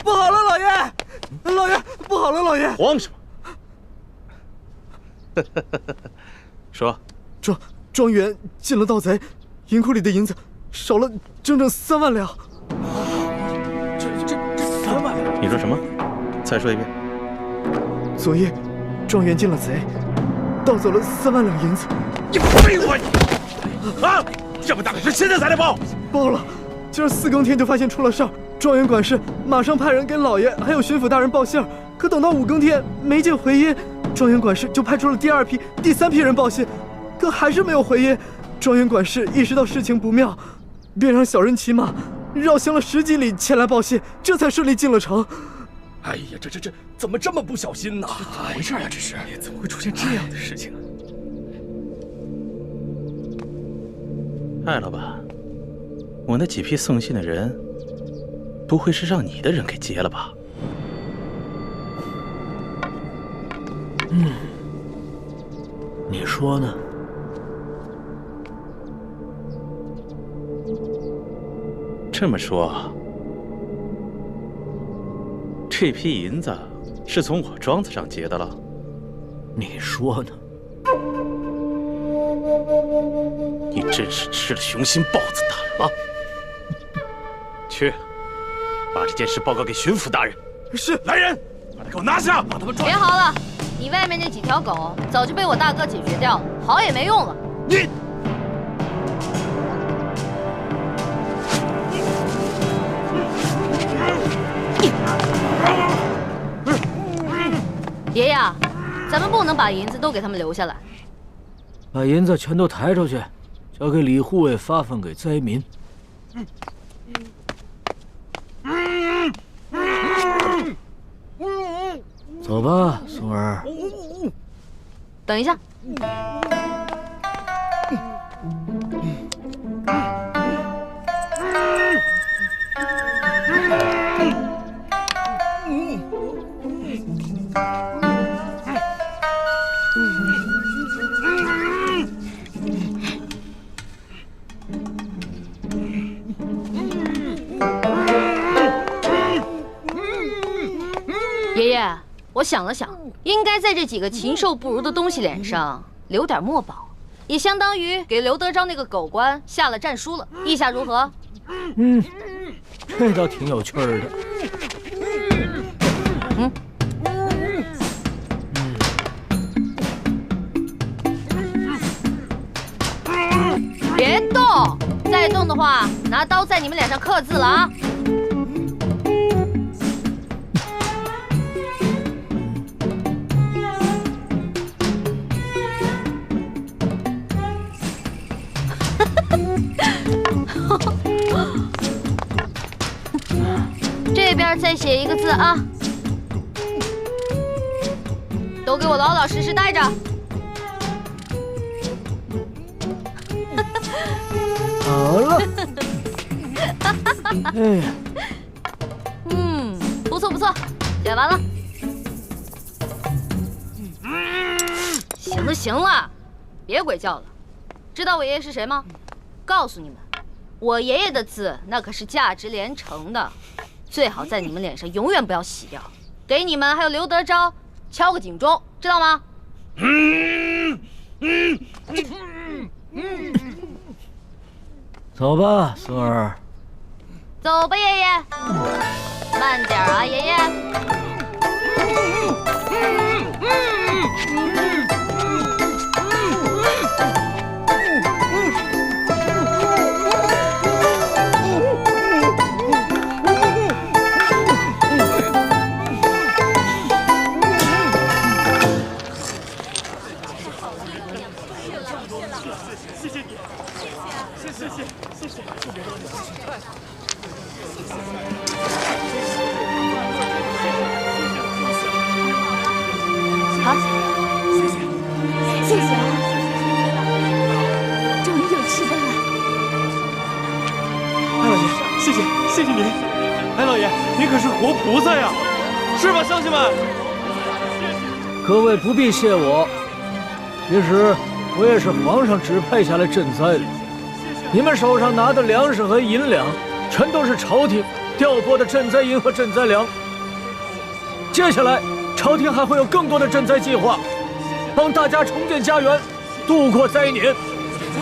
不好了，老爷！老爷，不好了，老爷！慌什么？说，庄园进了盗贼，银库里的银子少了整整3万两。这3万两？你说什么？再说一遍。昨夜，庄园进了贼，盗走了3万两银子。你废话你！啊！这么大的事，现在才来报？报了，今儿4更天就发现出了事儿。庄园管事马上派人给老爷还有巡抚大人报信儿，可等到5更天没见回音，庄园管事就派出了第2批、第3批人报信，可还是没有回音。庄园管事意识到事情不妙，便让小人骑马绕行了10几里前来报信，这才顺利进了城。哎呀，这怎么这么不小心呢？怎么回事啊？这是怎么会出现这样的事情啊？艾老板，我那几批送信的人，不会是让你的人给劫了吧？你说呢？这么说，这批银子是从我庄子上劫的了？你说呢？你真是吃了雄心豹子胆了！去，把这件事报告给巡抚大人。是，来人，把他给我拿下，把他们抓。别嚎了，你外面那几条狗早就被我大哥解决掉了，嚎也没用了。你。爷爷，咱们不能把银子都给他们留下来。把银子全都抬出去，交给李护卫发放给灾民。走吧，松儿。等一下。爷爷，我想了想，应该在这几个禽兽不如的东西脸上留点墨宝，也相当于给刘德昭那个狗官下了战书了。意下如何？这倒挺有趣儿的。别动，再动的话，拿刀在你们脸上刻字了啊！这边再写一个字啊！都给我老老实实待着。好了。哎，不错不错，写完了。行了行了，别鬼叫了。知道我爷爷是谁吗？告诉你们，我爷爷的字那可是价值连城的，最好在你们脸上永远不要洗掉，给你们还有刘德昭敲个警钟，知道吗？走吧，松儿。走吧，爷爷。慢点啊，爷爷。好，谢谢啊，终于有吃的了。艾老爷，谢谢您。艾老爷，您可是活菩萨呀，是吧，乡亲们？各位不必谢我，其实我也是皇上指派下来赈灾的。你们手上拿的粮食和银两，全都是朝廷调拨的赈灾银和赈灾粮。接下来，朝廷还会有更多的赈灾计划，帮大家重建家园，度过灾年。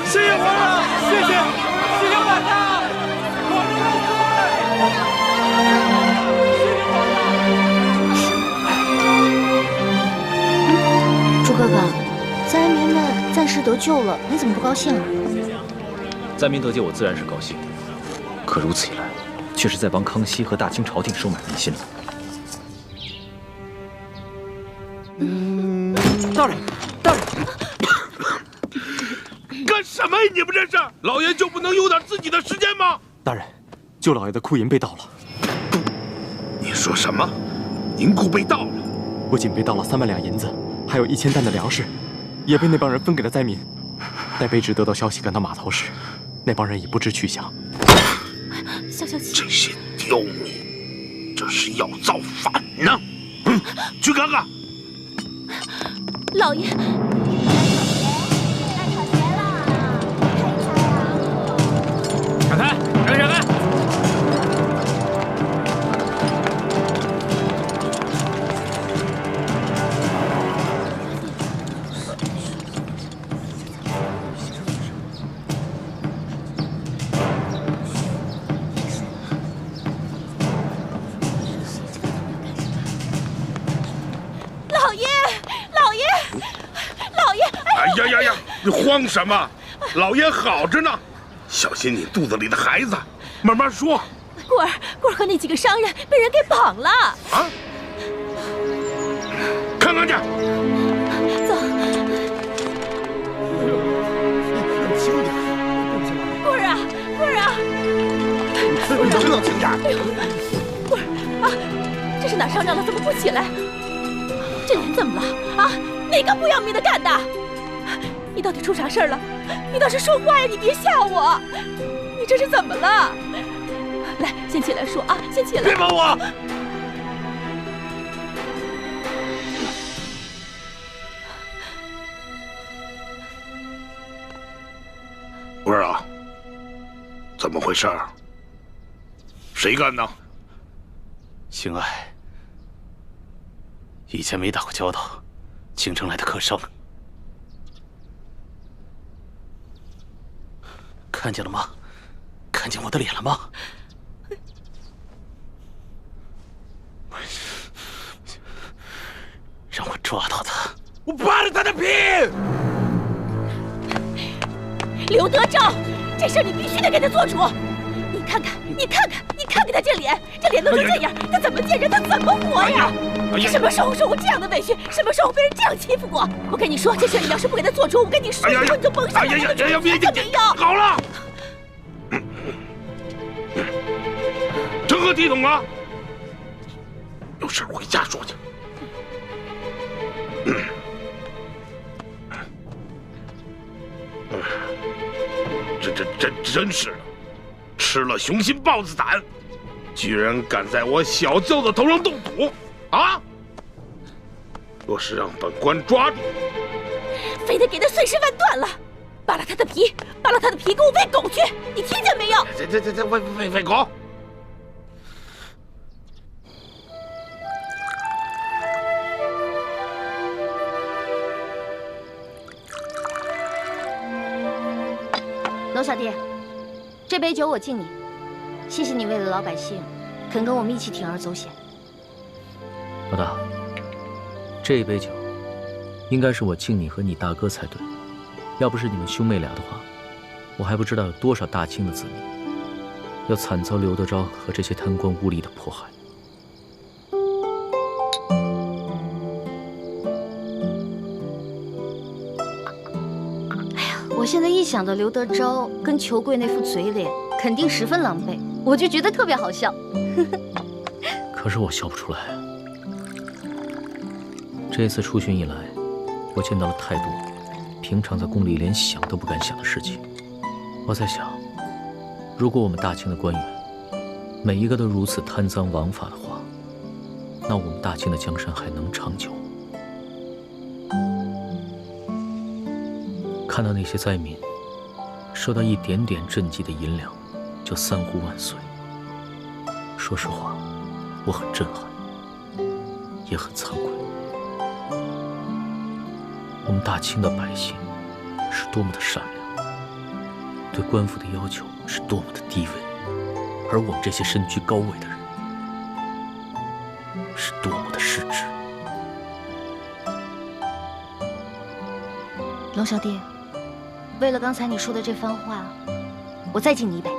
谢谢皇上，谢谢皇上，皇上万岁！朱哥哥，灾民们暂时得救了，你怎么不高兴啊？灾民得救，我自然是高兴。可如此一来，却是在帮康熙和大清朝廷收买民心了。大人，大人，干什么呀？你们这是？老爷就不能有点自己的时间吗？大人，舅老爷的库银被盗了。你说什么？银库被盗了？不仅被盗了3万两银子，还有1000担的粮食，也被那帮人分给了灾民。待卑职得到消息赶到码头时，那帮人已不知去向。消消气。这些刁民，这是要造反呢！去看看。老爷，闪开！闪开！老爷，老爷，老爷！哎呀，你慌什么？老爷好着呢，小心你肚子里的孩子，慢慢说。棍儿和那几个商人被人给绑了。啊？看看去。走。棍儿啊，知道轻点。棍儿啊，这是哪上当了？怎么不起来？这人怎么了？啊，哪个不要命的干的？你到底出啥事儿了？你倒是说话呀！你别吓我！你这是怎么了？来，先起来说啊，先起来！别碰我！我说啊，怎么回事？谁干的？邢爱，以前没打过交道，京城来的客商，看见了吗？看见我的脸了吗？让我抓到他！我扒了他的皮！刘德昭，这事儿你必须得给他做主。你看看他这脸都成这样，他怎么见人？他怎么活呀？他什么时候受过这样的委屈？什么时候被人这样欺负过？我跟你说，这事你要是不给他做主，我跟你说，以后你就甭想有这个没有。好了，成何体统啊！有事回家说去。这真是的，吃了雄心豹子胆，居然敢在我小舅子头上动土啊！若是让本官抓住，非得给他碎尸万段了，扒了他的皮，给我喂狗去！你听见没有？喂狗！娄小弟，这杯酒我敬你，谢谢你为了老百姓，肯跟我们一起铤而走险。老大，这杯酒应该是我敬你和你大哥才对。要不是你们兄妹俩的话，我还不知道有多少大清的子民要惨遭刘德昭和这些贪官污吏的迫害。我现在一想到刘德昭跟裘贵那副嘴脸，肯定十分狼狈，我就觉得特别好笑。可是我笑不出来。这次出巡以来，我见到了太多平常在宫里连想都不敢想的事情。我在想，如果我们大清的官员每一个都如此贪赃枉法的话，那我们大清的江山还能长久吗？看到那些灾民收到一点点赈济的银两就3呼万岁，说实话，我很震撼，也很惭愧。我们大清的百姓是多么的善良，对官府的要求是多么的低微，而我们这些身居高位的人是多么的失职。龙小弟，为了刚才你说的这番话，我再敬你一杯。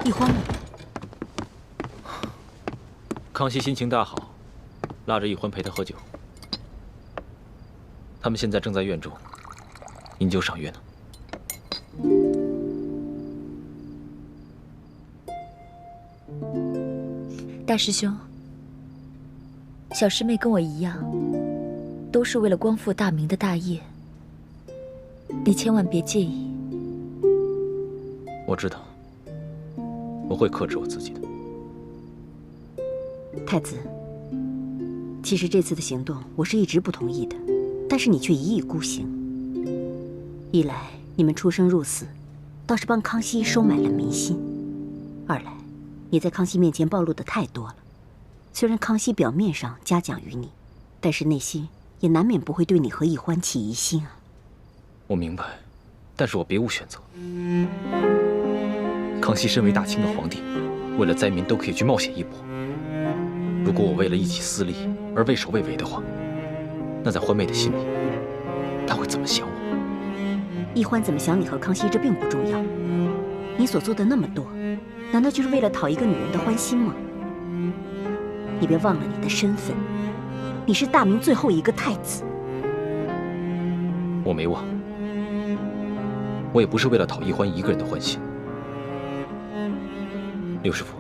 易欢呢？康熙心情大好，拉着易欢陪他喝酒。他们现在正在院中饮酒赏月呢。大师兄，小师妹跟我一样，都是为了光复大明的大业，你千万别介意。我知道，我会克制我自己的。太子，其实这次的行动我是一直不同意的，但是你却一意孤行。一来你们出生入死，倒是帮康熙收买了民心；二来你在康熙面前暴露的太多了。虽然康熙表面上嘉奖于你，但是内心也难免不会对你和易欢起疑心啊。我明白，但是我别无选择。康熙身为大清的皇帝，为了灾民都可以去冒险一搏。如果我为了一己私利而畏首畏尾的话，那在欢妹的心里，她会怎么想我？易欢怎么想你和康熙，这并不重要。你所做的那么多，难道就是为了讨一个女人的欢心吗？你别忘了你的身份，你是大明最后一个太子。我没忘，我也不是为了讨易欢一个人的欢心。六师傅，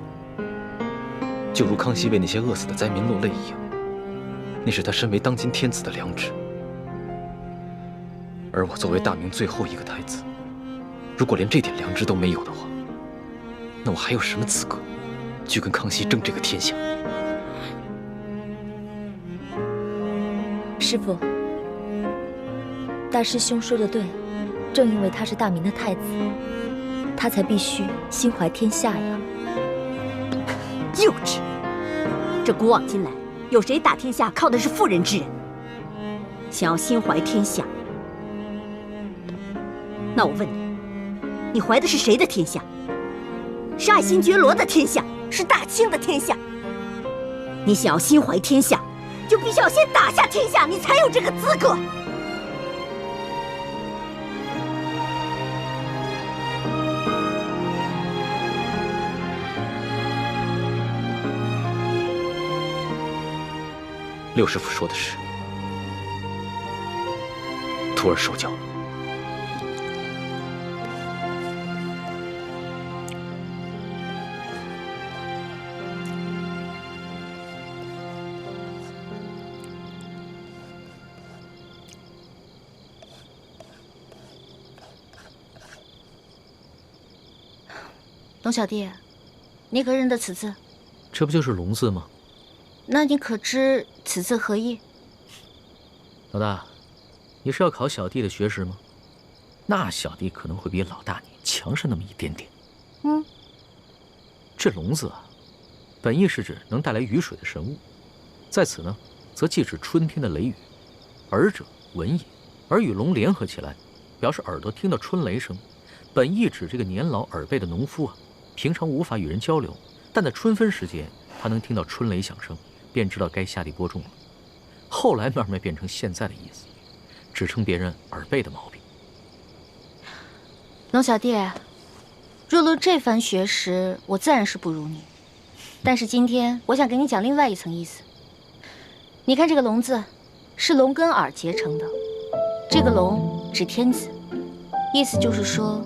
就如康熙为那些饿死的灾民落泪一样，那是他身为当今天子的良知。而我作为大明最后一个太子，如果连这点良知都没有的话，那我还有什么资格去跟康熙争这个天下？师父，大师兄说的对，正因为他是大明的太子，他才必须心怀天下呀。幼稚！这古往今来，有谁打天下靠的是妇人之仁？想要心怀天下，那我问你，你怀的是谁的天下？是爱新觉罗的天下，是大清的天下。你想要心怀天下，就必须要先打下天下，你才有这个资格。六师傅说的是，徒儿受教。龙小弟，你可认得此字？这不就是龙字吗？那你可知此字何意？老大，你是要考小弟的学识吗？那小弟可能会比老大你强上那么一点点。这龙字啊，本意是指能带来雨水的神物，在此呢，则既指春天的雷雨。耳者闻也，而与龙联合起来，表示耳朵听到春雷声。本意指这个年老耳背的农夫啊，平常无法与人交流，但在春分时节，他能听到春雷响声，便知道该下地播种了。后来慢慢变成现在的意思，指称别人耳背的毛病。龙小弟，若论这番学识，我自然是不如你。但是今天我想给你讲另外一层意思。你看这个龙字，是龙跟耳结成的，这个龙指天子，意思就是说，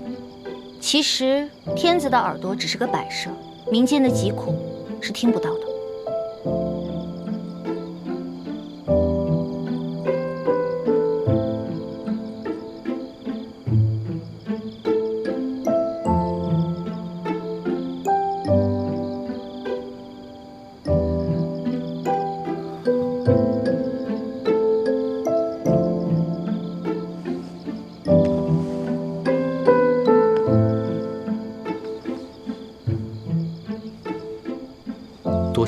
其实天子的耳朵只是个摆设，民间的疾苦是听不到的。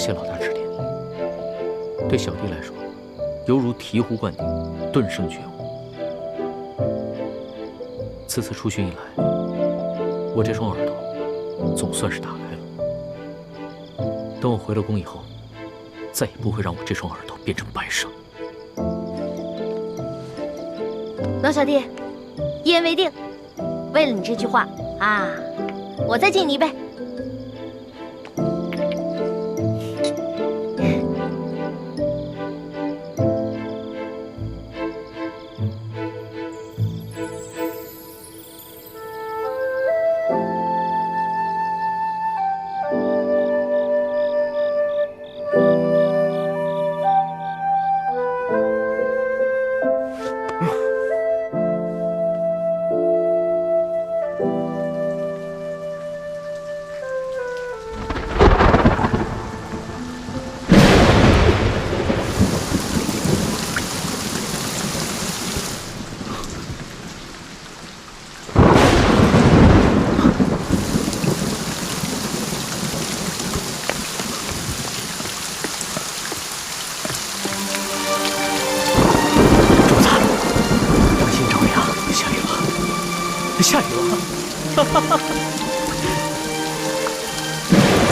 谢老大指点，对小弟来说，犹如醍醐灌顶，顿生觉悟。此次出巡以来，我这双耳朵总算是打开了。等我回了宫以后，再也不会让我这双耳朵变成白纱。龙小弟，一言为定。为了你这句话啊，我再敬你一杯。下雨了，哈哈哈！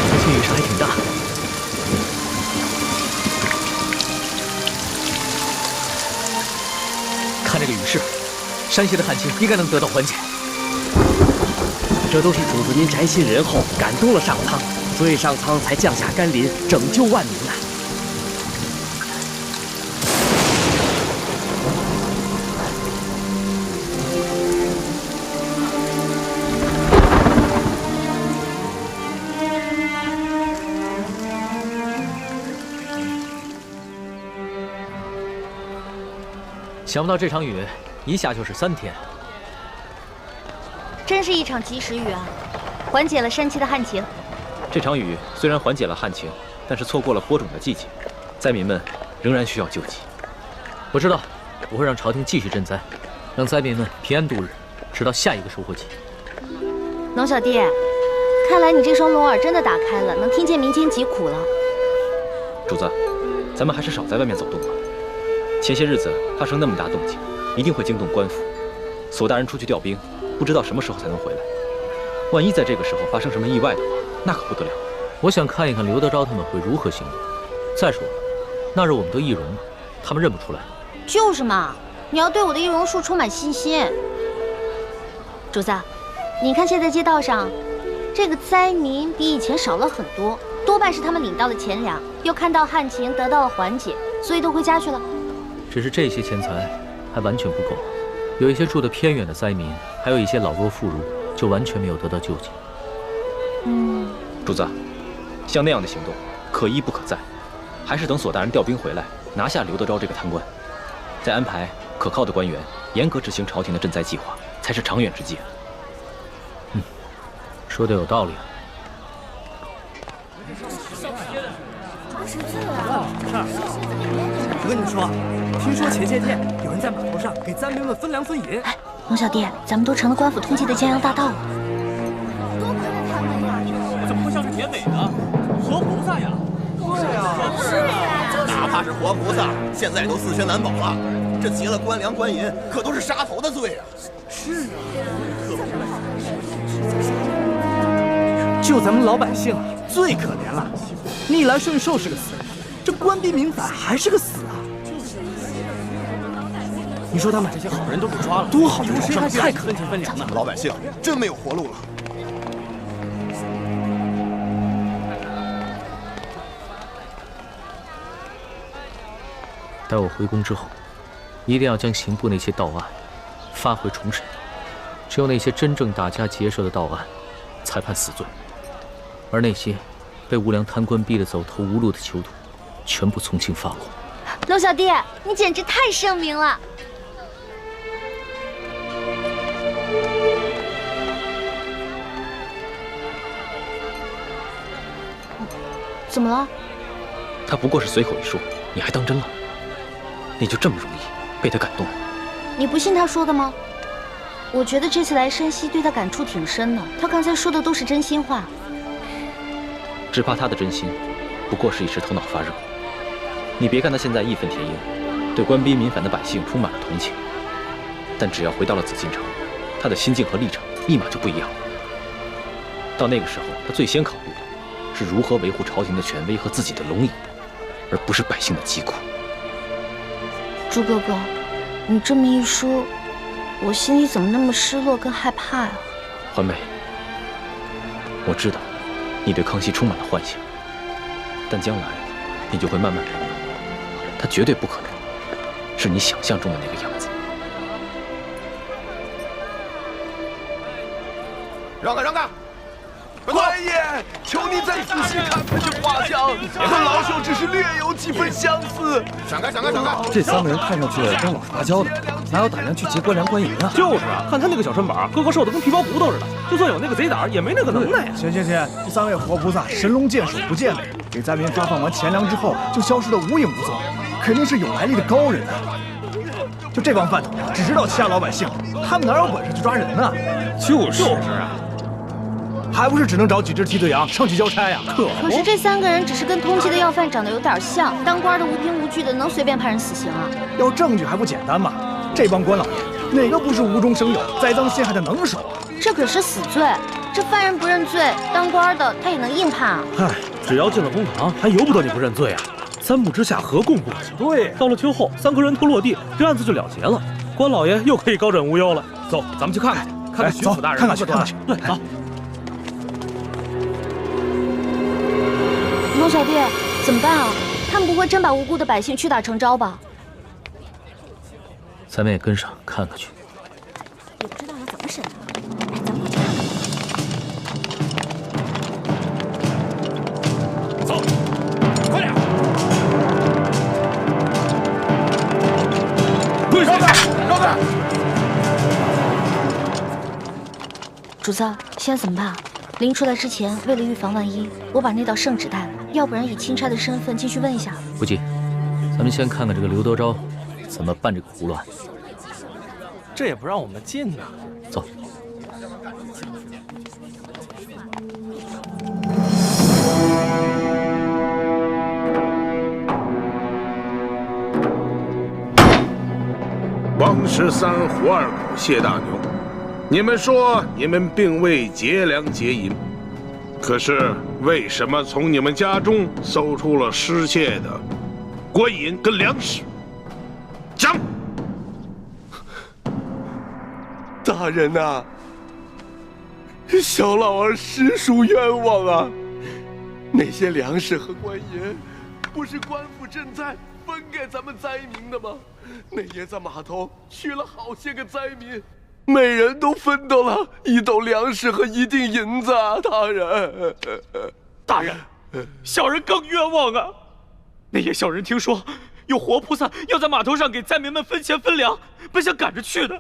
最近雨势还挺大。看这个雨势，山西的旱情应该能得到缓解。这都是主子您宅心仁厚，感动了上苍，所以上苍才降下甘霖，拯救万民呐。想不到这场雨一下就是3天，真是一场及时雨啊，缓解了山区的旱情。这场雨虽然缓解了旱情，但是错过了播种的季节，灾民们仍然需要救济。我知道，我会让朝廷继续赈灾，让灾民们平安度日，直到下一个收获季。龙小弟，看来你这双龙耳真的打开了，能听见民间疾苦了。主子，咱们还是少在外面走动吧。前些日子发生那么大动静，一定会惊动官府。索大人出去调兵，不知道什么时候才能回来。万一在这个时候发生什么意外的话，那可不得了。我想看一看刘德昭他们会如何行动。再说了，那日我们都易容了，他们认不出来。就是嘛，你要对我的易容术充满信心。主子，你看现在街道上，这个灾民比以前少了很多，多半是他们领到了钱粮，又看到旱情得到了缓解，所以都回家去了。只是这些钱财还完全不够，有一些住得偏远的灾民，还有一些老弱妇孺，就完全没有得到救济。主子，像那样的行动，可一不可再，还是等索大人调兵回来，拿下刘德昭这个贪官，再安排可靠的官员，严格执行朝廷的赈灾计划，才是长远之计。说的有道理。我跟你说，听说前些天有人在码头上给灾民们分粮分银。哎，龙小弟，咱们都成了官府通缉的江洋大盗了。怎么会像是铁美呢？活菩萨呀！对呀，是呀，哪怕是活菩萨，现在都自身难保了。这劫了官粮官银，可都是杀头的罪啊！是啊，就咱们老百姓最可怜了。逆来顺受是个死人，这官逼民反还是个死啊！你说他们这些好人都被抓了，多好的事，太可怜分粮了。老百姓真没有活路了。待我回宫之后，一定要将刑部那些盗案发回重审，只有那些真正打家劫舍的盗案，才判死罪，而那些被无良贪官逼得走投无路的囚徒，全部从轻发落。龙小弟，你简直太圣明了！怎么了？他不过是随口一说，你还当真了？你就这么容易被他感动了？你不信他说的吗？我觉得这次来山西对他感触挺深的，他刚才说的都是真心话。只怕他的真心不过是一时头脑发热。你别看他现在义愤填膺，对官逼民反的百姓充满了同情，但只要回到了紫禁城，他的心境和立场立马就不一样了。到那个时候，他最先考虑的是如何维护朝廷的权威和自己的龙椅，而不是百姓的疾苦。朱哥哥，你这么一说，我心里怎么那么失落跟害怕呀？环梅，我知道你对康熙充满了幻想，但将来你就会慢慢明白，他绝对不可能是你想象中的那个样子。让开，让开！官爷，求你再仔细看看这画像，和老朽只是略有几分相似。闪开，闪开，闪开！这3个人看上去跟老实巴交的，哪有胆量去劫官粮官银啊？就是啊，看他那个小身板，个个瘦的跟皮包骨头似的，就算有那个贼胆，也没那个能耐呀。行，这3位活菩萨神龙见首不见尾，给灾民发放完钱粮之后就消失得无影无踪，肯定是有来历的高人啊！就这帮饭桶，只知道欺压老百姓，他们哪有本事去抓人呢？就是啊。还不是只能找几只替罪羊上去交差呀？可是这3个人只是跟通缉的要犯长得有点像，当官的无凭无据的，能随便判人死刑啊？要证据还不简单吗？这帮官老爷哪个不是无中生有、栽赃陷害的能手啊？这可是死罪，这犯人不认罪，当官的他也能硬判啊。嗨，只要进了公堂，还由不得你不认罪啊！3步之下，何共过去？对，到了秋后，3个人头落地，这案子就了结了，关老爷又可以高枕无忧了。走，咱们去看看去，看看巡抚大人。看看去。对，走。龙小弟，怎么办啊？他们不会真把无辜的百姓屈打成招吧？咱们也跟上看看去。也不知道要怎么审啊！来，咱们快去看看。走，快点！让开，让开！主子，现在怎么办？临出来之前，为了预防万一，我把那道圣旨带了，要不然以钦差的身份进去问一下。不急，咱们先看看这个刘德昭怎么办这个葫芦案。这也不让我们进呐！走。王13、胡二狗、谢大牛，你们说你们并未劫粮劫银，可是为什么从你们家中搜出了失窃的官银跟粮食？讲！大人呐，小老儿实属冤枉啊！那些粮食和官银，不是官府赈灾分给咱们灾民的吗？那夜在码头取了好些个灾民，每人都分到了1斗粮食和1锭银子啊！大人，小人更冤枉啊！那夜小人听说有活菩萨要在码头上给灾民们分钱分粮，本想赶着去的，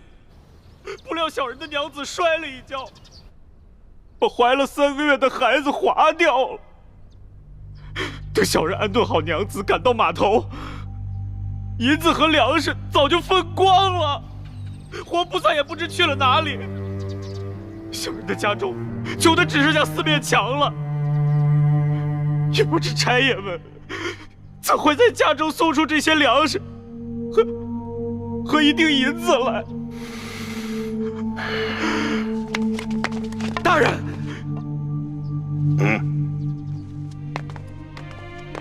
不料小人的娘子摔了一跤，把怀了3个月的孩子划掉了。等小人安顿好娘子，赶到码头，银子和粮食早就分光了，活菩萨也不知去了哪里。小人的家中穷的只剩下4面墙了，也不知差爷们怎会在家中送出这些粮食和1锭银子来。大人，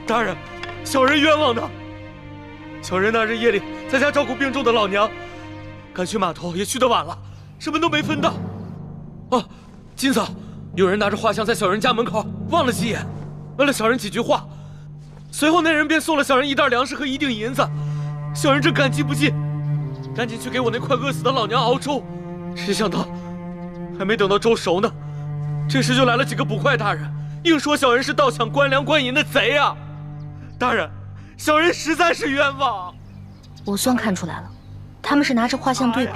大人，小人冤枉的。小人那日夜里在家照顾病重的老娘，赶去码头也去得晚了，什么都没分到。哦，金嫂，有人拿着画像在小人家门口望了几眼，问了小人几句话，随后那人便送了小人1袋粮食和1锭银子。小人正感激不尽，赶紧去给我那快饿死的老娘熬粥，谁想到还没等到粥熟呢，这时就来了几个捕快大人，硬说小人是盗抢官粮官银的贼啊！大人，小人实在是冤枉。我算看出来了，他们是拿着画像对比，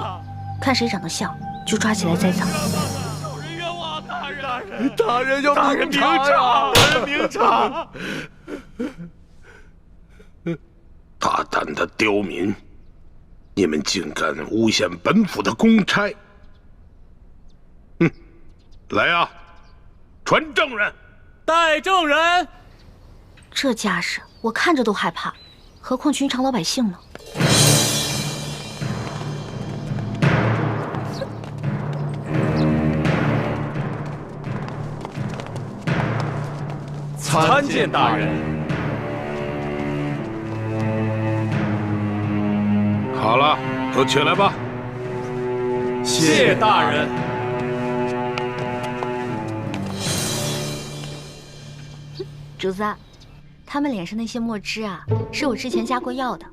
看谁长得像就抓起来栽赃。小人冤枉，大人！大人要明察呀！大人明察！大胆的刁民，你们竟敢诬陷本府的公差！来啊，传证人！带证人！这架势我看着都害怕，何况寻常老百姓呢？参见大人。好了，都起来吧。谢大人。主子，他们脸上那些墨汁啊，是我之前加过药的。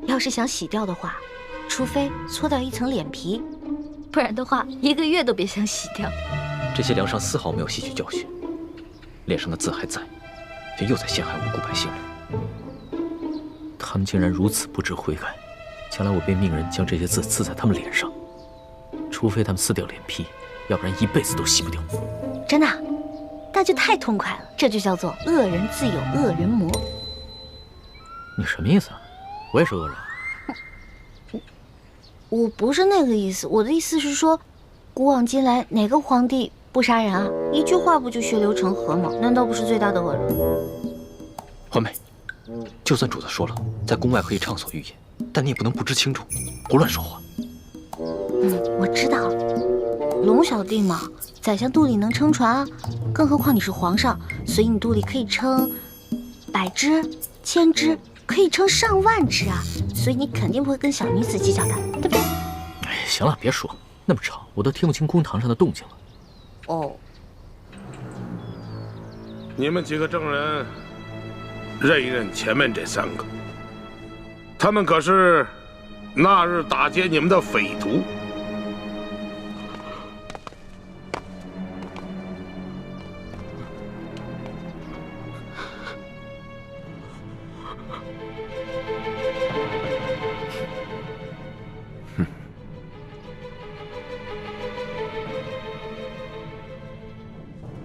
要是想洗掉的话，除非搓掉一层脸皮，不然的话1个月都别想洗掉。这些梁上丝毫没有吸取教训，脸上的字还在，却又在陷害无辜百姓了。他们竟然如此不知悔改，将来我便命人将这些字刺在他们脸上，除非他们撕掉脸皮，要不然一辈子都洗不掉。真的？那就太痛快了，这就叫做恶人自有恶人磨。你什么意思啊？我也是恶人。我不是那个意思，我的意思是说，古往今来哪个皇帝不杀人啊？一句话不就血流成河吗？难道不是最大的恶人？环美，就算主子说了，在宫外可以畅所欲言，但你也不能不知轻重，胡乱说话。我知道了。龙小弟嘛，宰相肚里能撑船啊，更何况你是皇上，所以你肚里可以撑100只、1000只，可以撑上万只啊，所以你肯定不会跟小女子计较的，对不对？哎，行了，别说那么吵，我都听不清公堂上的动静了。哦，你们几个证人，认一认前面这3个，他们可是那日打劫你们的匪徒。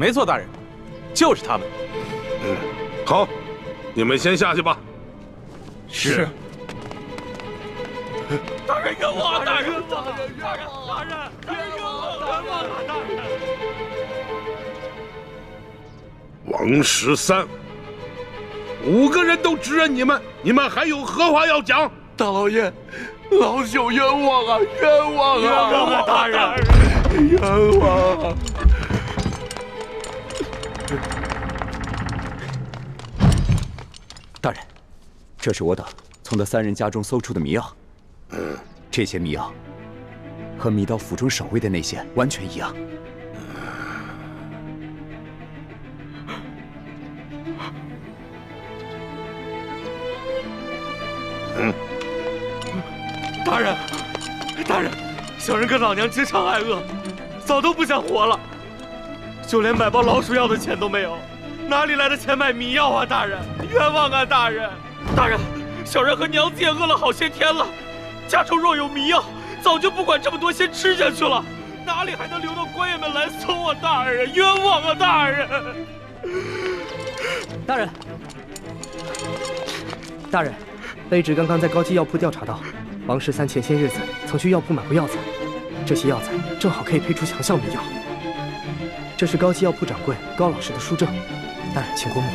没错，大人，就是他们。好，你们先下去吧。是。大人冤枉！大人冤枉！大人冤枉！大人冤枉！大人！王13，5个人都指认你们，你们还有何话要讲？大老爷，老朽冤枉啊！冤枉啊！冤枉啊！大人，冤枉啊！大人，这是我等从那3人家中搜出的迷药。这些迷药和密道府中守卫的那些完全一样。大人，大人，小人跟老娘直肠挨饿，早都不想活了，就连买包老鼠药的钱都没有，哪里来的钱买迷药啊？大人，冤枉啊！大人，大人，小人和娘子也饿了好些天了，家中若有迷药，早就不管这么多，先吃下去了，哪里还能留到官员们来搜啊？大人，冤枉啊！大人，大人，大人，卑职刚刚在高级药铺调查到，王13前些日子曾去药铺买过药材，这些药材正好可以配出强效迷药。这是高级药铺掌柜高老师的书证，大人请过目。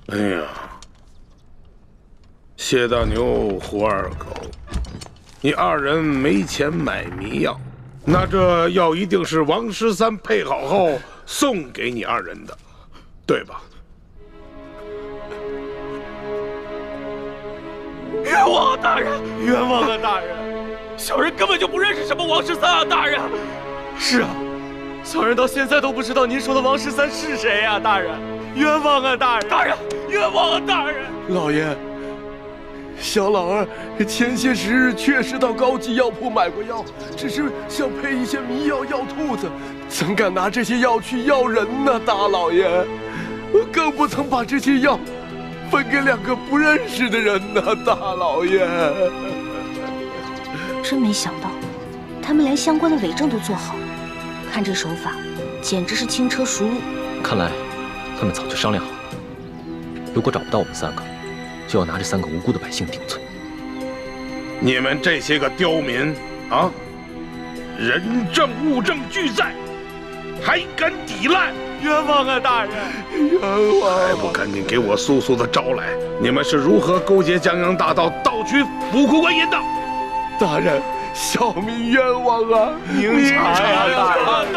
哎呀，谢大牛、胡二狗，你2人没钱买迷药，那这药一定是王13配好后送给你2人的，对吧？冤枉啊！大人，冤枉啊！大人，小人根本就不认识什么王13啊！大人，是啊，小人到现在都不知道您说的王13是谁啊！大人，冤枉啊！大人，大人，冤枉啊！大人，老爷，小老儿前些时日确实到高级药铺买过药，只是想配一些迷药药兔子，怎敢拿这些药去药人呢？大老爷，更不曾把这些药分给2个不认识的人呢，大老爷。真没想到，他们连相关的伪证都做好了，看这手法，简直是轻车熟路。看来他们早就商量好了，如果找不到我们3个，就要拿这3个无辜的百姓顶罪。你们这些个刁民啊，人证物证俱在，还敢抵赖？冤枉啊，大人！冤枉！还不赶紧给我速速的招来！你们是如何勾结江洋大盗，盗取府库官银的？大人，小民冤枉啊！明察呀，大人！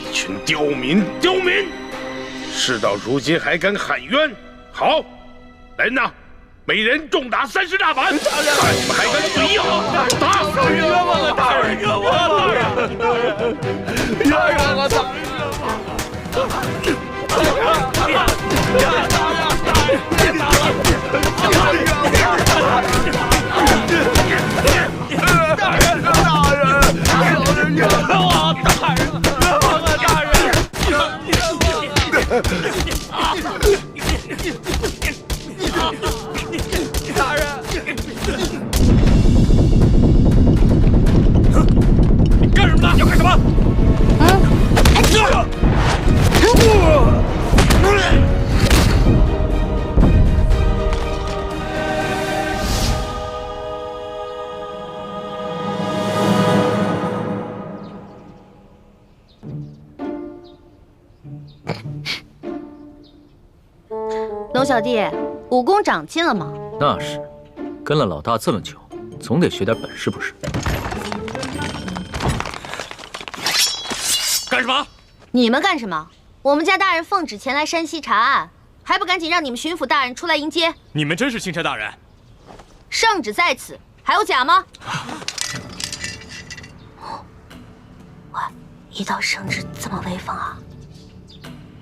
一群刁民，刁民！事到如今还敢喊冤？好，来人呐！每人重打30大板！看你们还敢嘴硬！打！冤枉啊，大人！冤枉啊，大人！冤枉啊，大人！干什么呢？要干什么？龙小弟，武功长进了吗？那是，跟了老大这么久，总得学点本事不是？干什么？你们干什么？我们家大人奉旨前来山西查案，还不赶紧让你们巡抚大人出来迎接？你们真是钦差大人？圣旨在此，还有假吗？哇，一道圣旨这么威风啊！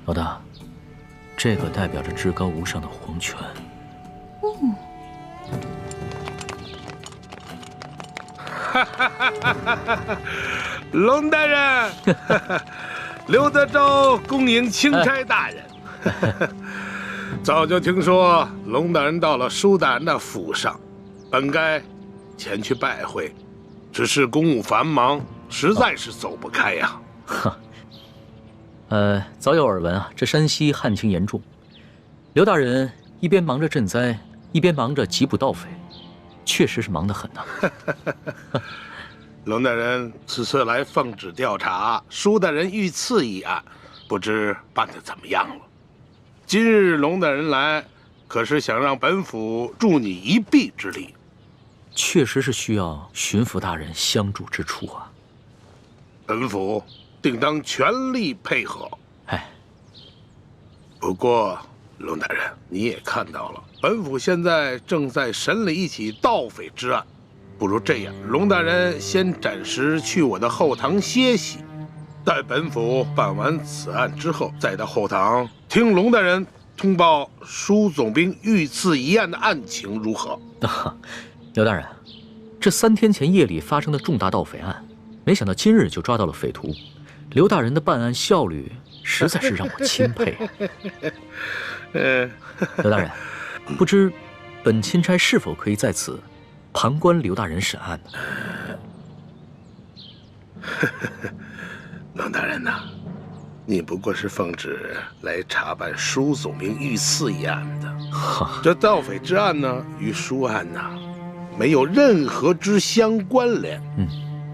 老大，这个代表着至高无上的皇权。龙大人，刘德昭恭迎钦差大人。早就听说龙大人到了舒大人的府上，本该前去拜会，只是公务繁忙，实在是走不开呀。早有耳闻啊，这山西旱情严重，刘大人一边忙着赈灾，一边忙着缉捕盗匪，确实是忙得很呐。龙大人此次来奉旨调查舒大人遇刺一案，不知办得怎么样了？今日龙大人来，可是想让本府助你一臂之力？确实是需要巡抚大人相助之处啊。本府定当全力配合。哎，不过龙大人，你也看到了，本府现在正在审理一起盗匪之案。不如这样，龙大人先暂时去我的后堂歇息，待本府办完此案之后，再到后堂听龙大人通报舒总兵遇刺一案的案情如何？刘大人，这3天前夜里发生的重大盗匪案，没想到今日就抓到了匪徒，刘大人的办案效率实在是让我钦佩。刘大人，不知本钦差是否可以在此旁观刘大人审案呢？龙大人呐，你不过是奉旨来查办舒总兵遇刺一案的，这盗匪之案呢，与舒案呐，没有任何之相关联。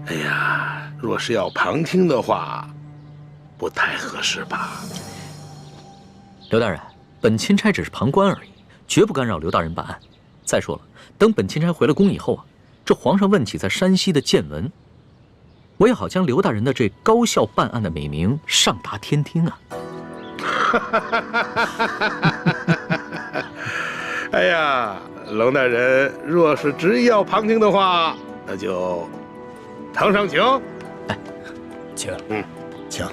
哎呀，若是要旁听的话，不太合适吧？刘大人，本钦差只是旁观而已，绝不干扰刘大人办案。再说了，等本钦差回了宫以后啊，这皇上问起在山西的见闻，我也好将刘大人的这高效办案的美名上达天听啊！哎呀，龙大人若是执意要旁听的话，那就堂上请。哎，请。请。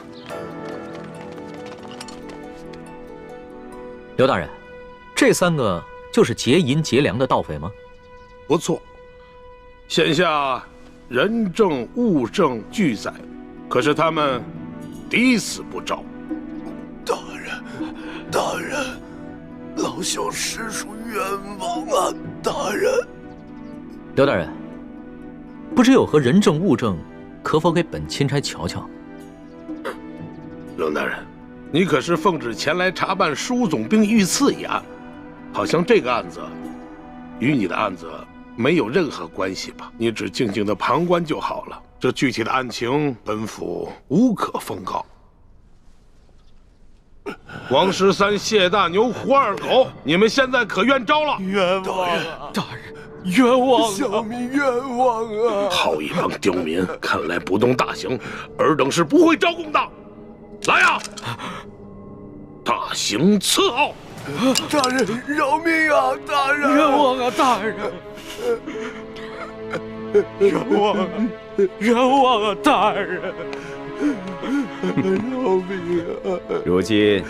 刘大人，这3个就是劫银劫粮的盗匪吗？不错，现下人证物证俱在，可是他们抵死不招。大人，老朽实属冤枉啊！大人，刘大人，不知有何人证物证，可否给本钦差瞧瞧？龙大人，你可是奉旨前来查办舒总兵遇刺一案，好像这个案子与你的案子没有任何关系吧？你只静静的旁观就好了。这具体的案情，本府无可奉告。王13、谢大牛、胡二狗，你们现在可愿招了？冤枉啊！大人，冤枉！小民冤枉啊！好一帮刁民，看来不动大刑，尔等是不会招供的。来呀！大刑伺候！大人饶命啊！大人，冤枉啊！大人，冤枉啊！冤枉啊！大人，饶命啊！如今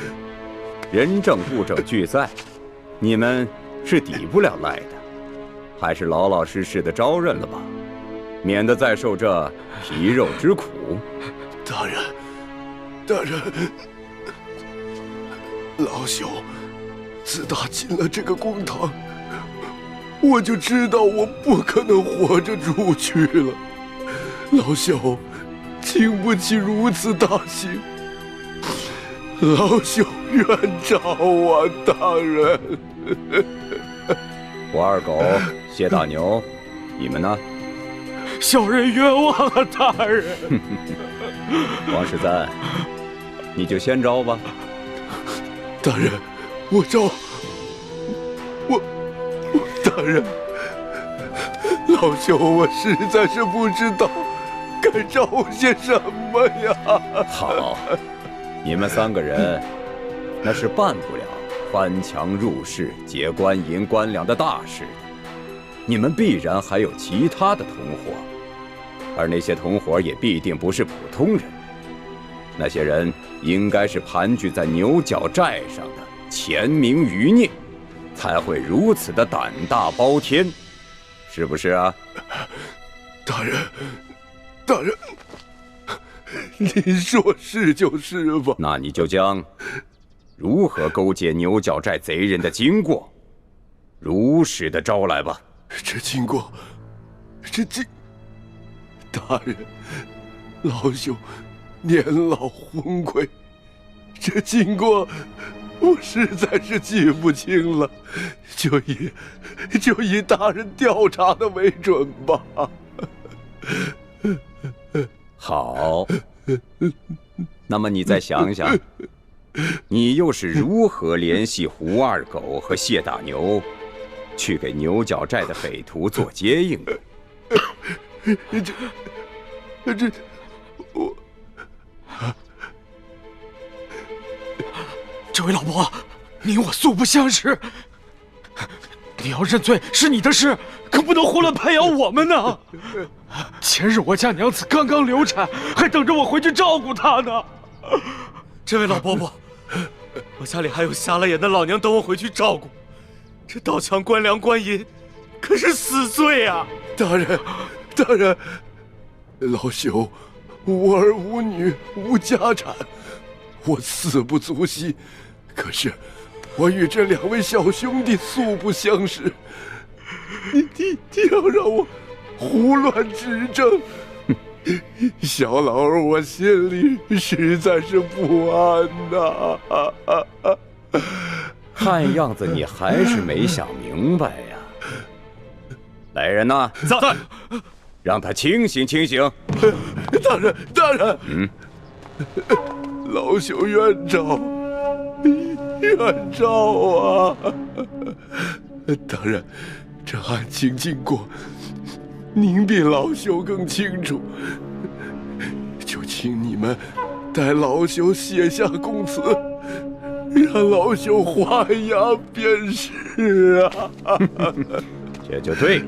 人证物证俱在，你们是抵不了赖的，还是老老实实的招认了吧，免得再受这皮肉之苦。大人，大人，老朽自打进了这个公堂，我就知道我不可能活着出去了。老朽经不起如此大刑，老朽冤诏啊，大人！胡二狗、谢大牛，你们呢？小人冤枉啊，大人！王13，你就先招吧。大人，我招。大人，老朽我实在是不知道该招些什么呀。好，你们3个人那是办不了翻墙入室、劫官银官粮的大事的。你们必然还有其他的同伙，而那些同伙也必定不是普通人。那些人应该是盘踞在牛角寨上的潜名余孽，才会如此的胆大包天，是不是啊？大人，大人，您说是就是吧？那你就将如何勾结牛角寨贼人的经过，如实的招来吧。这经过，大人，老朽年老昏聩，这经过我实在是记不清了，就以大人调查的为准吧。好，那么你再想想，你又是如何联系胡二狗和谢大牛，去给牛角寨的匪徒做接应的？这位老伯，你我素不相识，你要认罪是你的事，可不能胡乱拍咬我们呢。前日我家娘子刚刚流产，还等着我回去照顾她呢。这位老伯伯，我家里还有瞎了眼的老娘等我回去照顾，这盗抢官粮官银，可是死罪啊！大人，大人，老朽无儿无女无家产，我死不足惜。可是我与这2位小兄弟素不相识，你要让我胡乱指证，小老儿我心里实在是不安呐。看样子你还是没想明白呀。来人呐，在，让他清醒清醒。大人，大人，老朽冤诏，冤诏啊！大人，这案情经过，您比老朽更清楚，就请你们代老朽写下供词，让老朽还押便是啊。这就对了。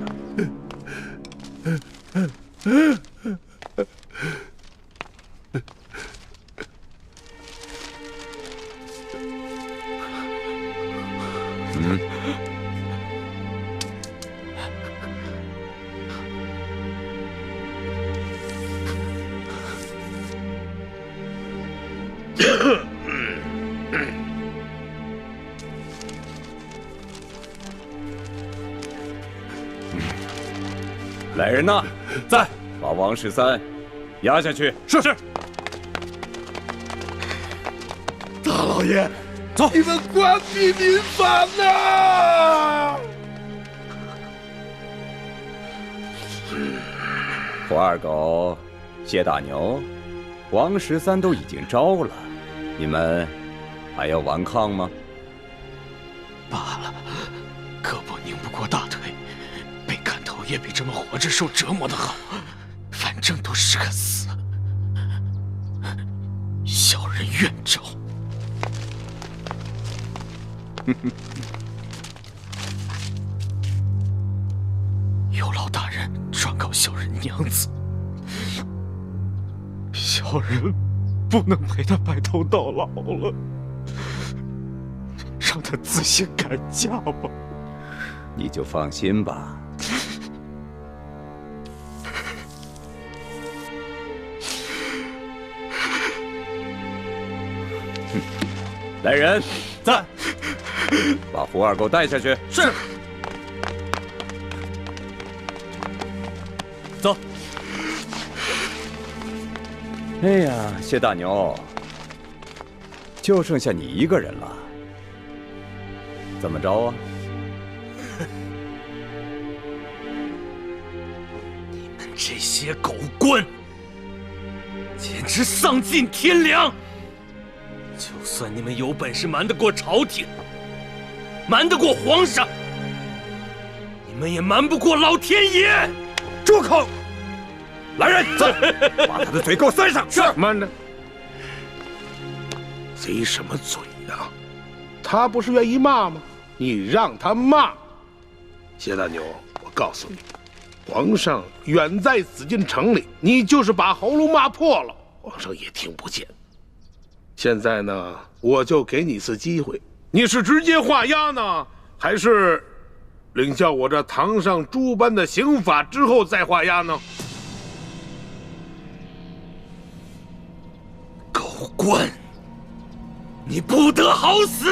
来人呐，在，把王13押下去。是。大老爷，走，你们关闭民房呐！胡二狗、谢大牛，王13都已经招了，你们还要顽抗吗？罢了，胳膊拧不过大腿，被砍头也比这么活着受折磨的好。反正都是个死，小人愿招。有劳大人转告小人娘子，小人不能陪他白头到老了，让他自行改嫁吧。你就放心吧。来人，在，把胡二狗带下去。是。走。哎呀，谢大牛，就剩下你一个人了，怎么着啊？你们这些狗官，简直丧尽天良！就算你们有本事瞒得过朝廷，瞒得过皇上，你们也瞒不过老天爷！住口！来人，走，把他的嘴给我塞上。是。慢着，贼什么嘴呀？他不是愿意骂吗？你让他骂。谢大牛，我告诉你，皇上远在紫禁城里，你就是把喉咙骂破了，皇上也听不见。现在呢，我就给你一次机会，你是直接画押呢，还是领教我这堂上诸般的刑法之后再画押呢？狗官，你不得好死！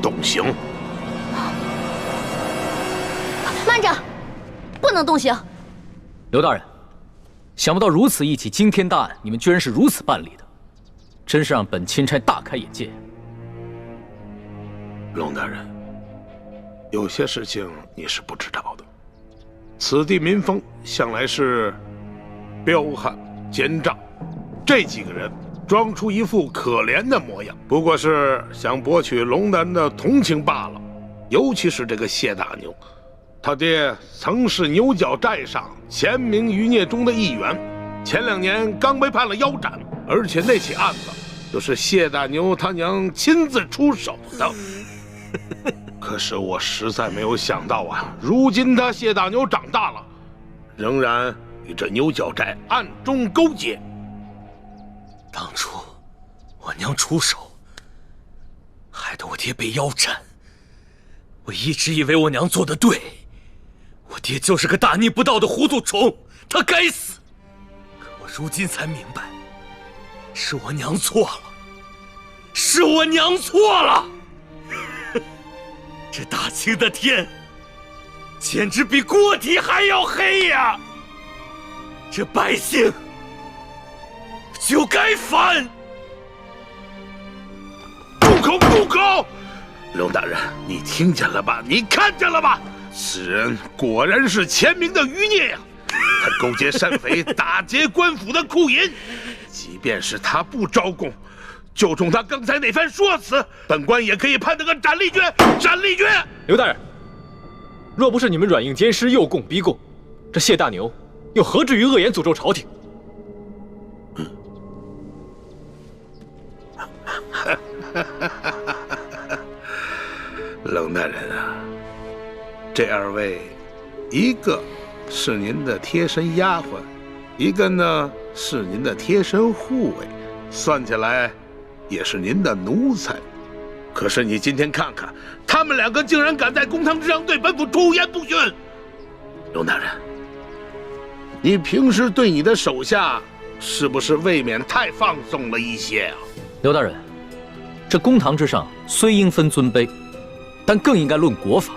动刑！慢着！不能动刑。刘大人，想不到如此一起惊天大案，你们居然是如此办理的，真是让本钦差大开眼界。龙大人，有些事情你是不知道的。此地民风向来是彪悍奸诈，这几个人装出一副可怜的模样，不过是想博取龙大人的同情罢了。尤其是这个谢大牛。他爹曾是牛角寨上前明余孽中的一员，前2年刚被判了腰斩，而且那起案子就是谢大牛他娘亲自出手的。可是我实在没有想到啊，如今他谢大牛长大了，仍然与这牛角寨暗中勾结。当初我娘出手，害得我爹被腰斩，我一直以为我娘做得对。我爹就是个大逆不道的糊涂虫，他该死。可我如今才明白，是我娘错了，是我娘错了。这大清的天，简直比锅底还要黑呀！这百姓就该反！住口！住口！龙大人，你听见了吧？你看见了吧？此人果然是前明的余孽呀！他勾结山匪，打劫官府的库银。即便是他不招供，就冲他刚才那番说辞，本官也可以判他个斩立决！斩立决！刘大人，若不是你们软硬兼施，诱供逼供，这谢大牛又何至于恶言诅咒朝廷？冷大人啊，这2位，一个是您的贴身丫鬟，一个呢是您的贴身护卫，算起来也是您的奴才。可是你今天看看，他们2个竟然敢在公堂之上对本府出言不逊。龙大人，你平时对你的手下是不是未免太放纵了一些啊？刘大人，这公堂之上虽应分尊卑，但更应该论国法。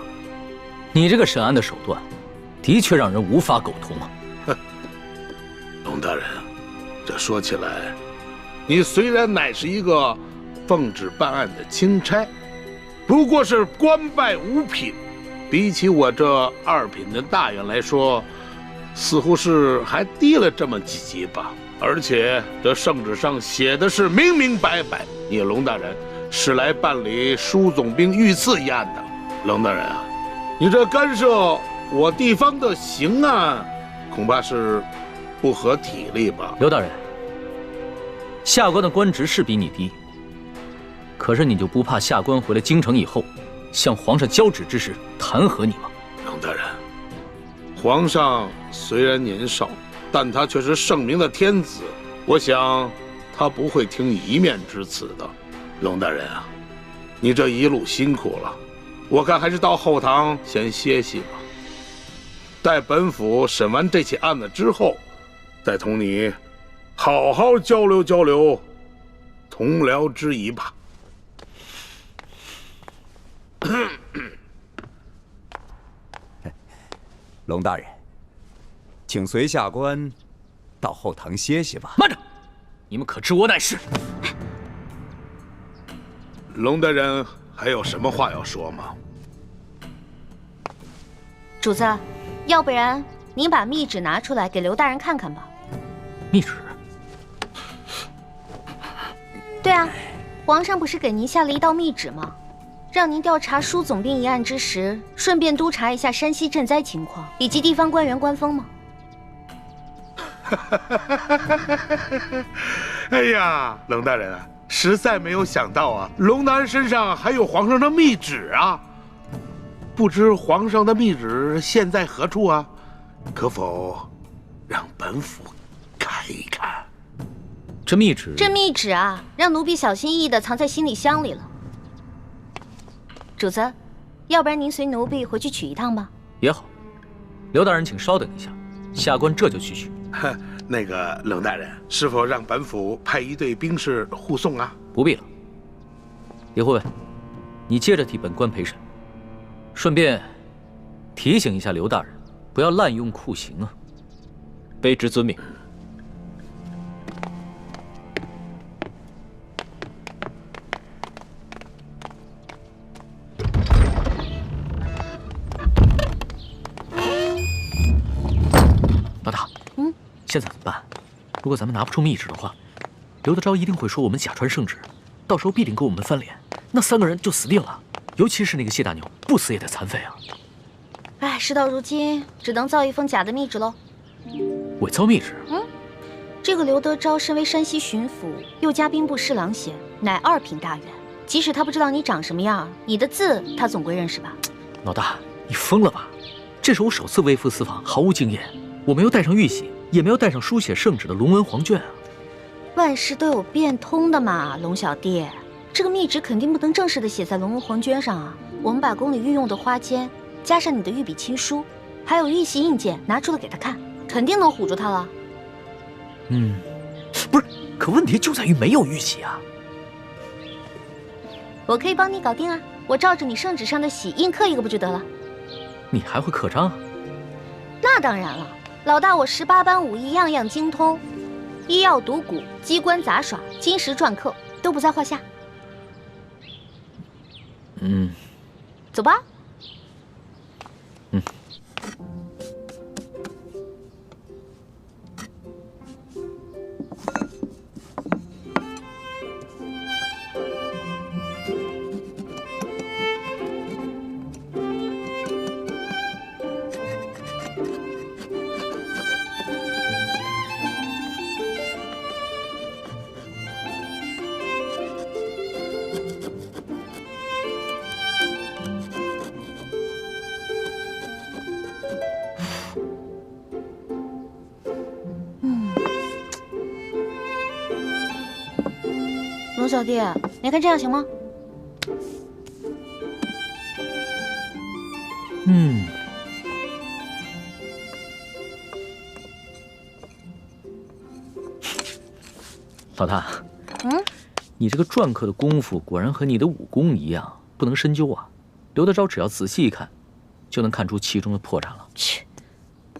你这个审案的手段，的确让人无法苟同啊！哼，龙大人啊，这说起来，你虽然乃是一个奉旨办案的钦差，不过是官拜五品，比起我这2品的大员来说，似乎是还低了这么几级吧。而且这圣旨上写的是明明白白，你龙大人是来办理舒总兵遇刺一案的。龙大人啊，你这干涉我地方的刑案，恐怕是不合体力吧？刘大人，下官的官职是比你低，可是你就不怕下官回了京城以后，向皇上交旨之时弹劾你吗？龙大人，皇上虽然年少，但他却是圣明的天子，我想他不会听一面之词的。龙大人啊，你这一路辛苦了，我看还是到后堂先歇息吧。待本府审完这起案子之后，再同你好好交流交流同僚之谊吧。龙大人，请随下官到后堂歇歇吧。慢着，你们可知我乃是？龙大人还有什么话要说吗？主子，要不然您把密旨拿出来给刘大人看看吧。密旨？对啊，皇上不是给您下了一道密旨吗？让您调查舒总兵一案之时，顺便督查一下山西赈灾情况以及地方官员官风吗？哎呀，龙大人啊，实在没有想到啊，龙大人身上还有皇上的密旨啊！不知皇上的密旨现在何处啊？可否让本府看一看？这密旨？这密旨啊，让奴婢小心翼翼地藏在行李箱里了。主子，要不然您随奴婢回去取一趟吧。也好，刘大人请稍等一下，下官这就去取。那个龙大人，是否让本府派一队兵士护送啊？不必了。李护卫，你接着替本官陪审，顺便提醒一下刘大人，不要滥用酷刑啊。卑职遵命。老大，现在怎么办？如果咱们拿不出密旨的话，刘德昭一定会说我们假传圣旨，到时候必定跟我们翻脸，那3个人就死定了。尤其是那个谢大牛，不死也得残废啊！哎，事到如今，只能造一封假的密旨喽。伪造密旨？这个刘德昭身为山西巡抚，又加兵部侍郎衔，乃2品大员。即使他不知道你长什么样，你的字他总归认识吧？老大，你疯了吧？这是我首次微服私访，毫无经验。我没有带上玉玺，也没有带上书写圣旨的龙文黄卷啊！万事都有变通的嘛，龙小弟。这个密旨肯定不能正式的写在龙文黄卷上啊！我们把宫里御用的花笺，加上你的御笔亲书，还有玉玺印鉴拿出来给他看，肯定能唬住他了。不是，可问题就在于没有玉玺啊！我可以帮你搞定啊！我照着你圣旨上的玺印刻一个不就得了？你还会刻章？那当然了。老大，我18般武艺样样精通，医药赌蛊、机关杂耍、金石篆刻都不在话下。走吧。龙小弟，你看这样行吗？老大，你这个篆刻的功夫果然和你的武功一样，不能深究啊。刘德昭只要仔细一看，就能看出其中的破绽了。切，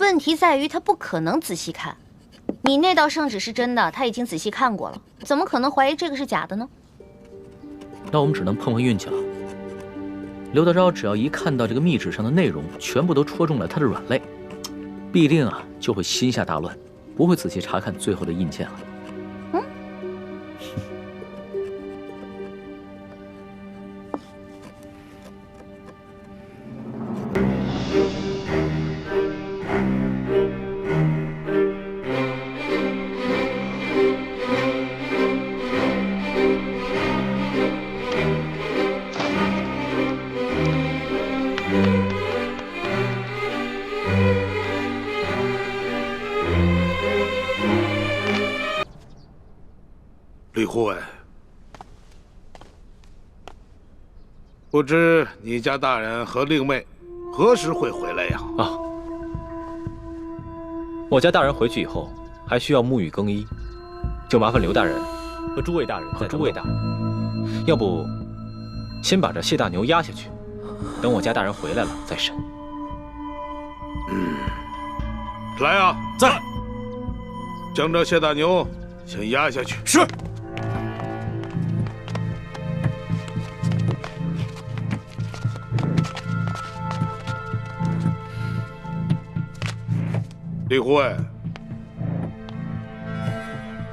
问题在于他不可能仔细看。你那道圣旨是真的，他已经仔细看过了，怎么可能怀疑这个是假的呢？那我们只能碰碰运气了。刘德昭只要一看到这个密旨上的内容全部都戳中了他的软肋，必定就会心下大乱，不会仔细查看最后的印鉴了。李护卫，不知你家大人和令妹何时会回来呀？我家大人回去以后还需要沐浴更衣，就麻烦刘大人和诸位大人要不先把这谢大牛押下去，等我家大人回来了再审。来啊，在。将这谢大牛先押下去。是。李护卫，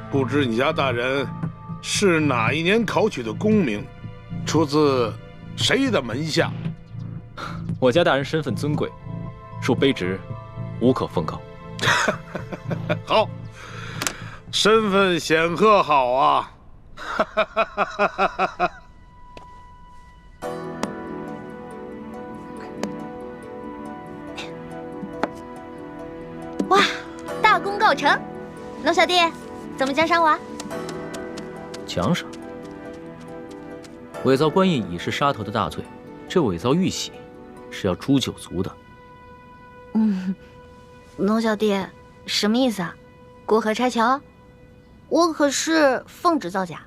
不知你家大人是哪一年考取的功名，出自谁的门下？我家大人身份尊贵，属卑职，无可奉告。好，身份显赫，好啊！哇，大功告成！龙小弟，怎么奖赏我？奖赏？伪造官印已是杀头的大罪，这伪造玉玺是要诛九族的。龙小弟，什么意思啊？过河拆桥？我可是奉旨造假。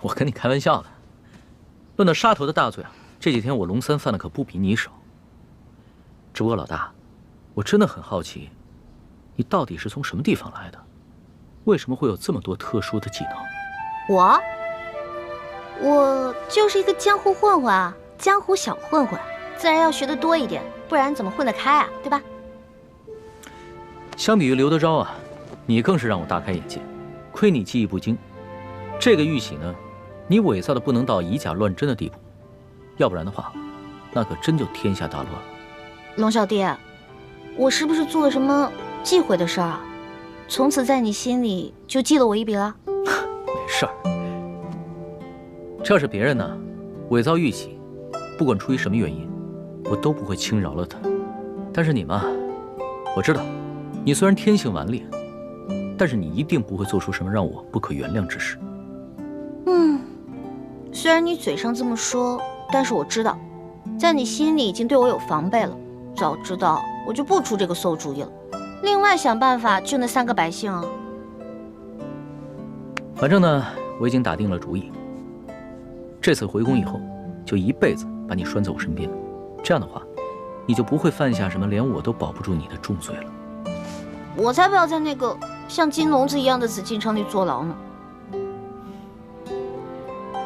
我跟你开玩笑的。论到杀头的大罪这几天我龙三犯的可不比你少。只不过老大，我真的很好奇，你到底是从什么地方来的？为什么会有这么多特殊的技能？我就是一个江湖混混啊，江湖小混混，自然要学得多一点，不然怎么混得开啊？对吧？相比于刘德昭你更是让我大开眼界。亏你技艺不精，这个玉玺呢，你伪造的不能到以假乱真的地步，要不然的话，那可真就天下大乱了。龙小弟，我是不是做了什么忌讳的事儿啊？从此在你心里就记了我一笔了？没事儿，这要是别人呢，伪造玉玺，不管出于什么原因，我都不会轻饶了他。但是你嘛，我知道，你虽然天性顽劣，但是你一定不会做出什么让我不可原谅之事。虽然你嘴上这么说，但是我知道，在你心里已经对我有防备了。早知道我就不出这个馊主意了，另外想办法救那3个百姓啊。反正呢，我已经打定了主意，这次回宫以后，就一辈子把你拴在我身边，这样的话，你就不会犯下什么连我都保不住你的重罪了。我才不要在那个像金笼子一样的紫禁城里坐牢呢。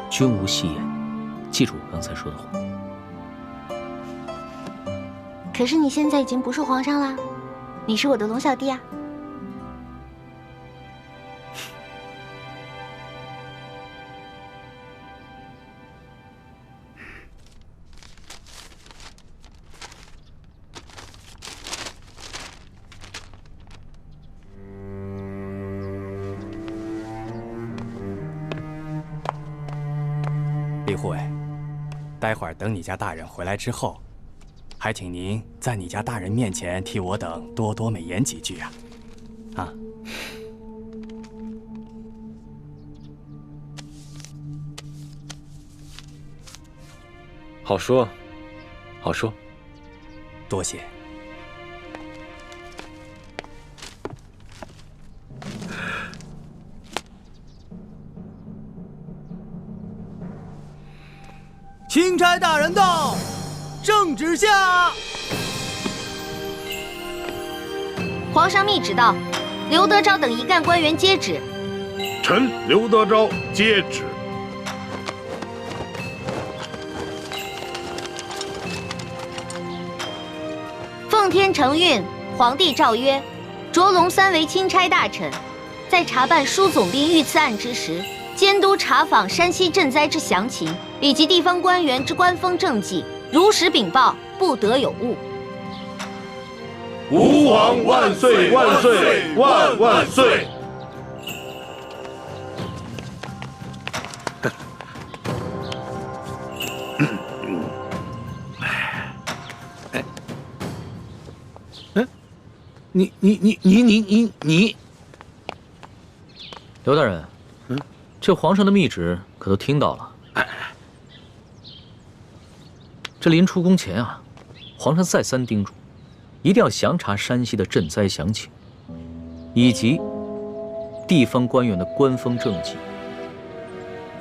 君无戏言，记住我刚才说的话。可是你现在已经不是皇上啦，你是我的龙小弟啊。李护卫，待会儿等你家大人回来之后，还请您在你家大人面前替我等多多美言几句啊！啊！好说，好说。多谢。钦差大人到，圣旨下。皇上密旨到，刘德昭等一干官员接旨。臣刘德昭接旨。奉天承运，皇帝诏曰：卓龙3为钦差大臣，在查办舒总兵遇刺案之时，监督查访山西赈灾之详情，以及地方官员之官风政绩，如实禀报，不得有误。吾皇万岁万岁万万岁！你，刘大人，这皇上的密旨可都听到了。这临出宫前啊，皇上再三叮嘱，一定要详查山西的赈灾详情，以及地方官员的官风政绩。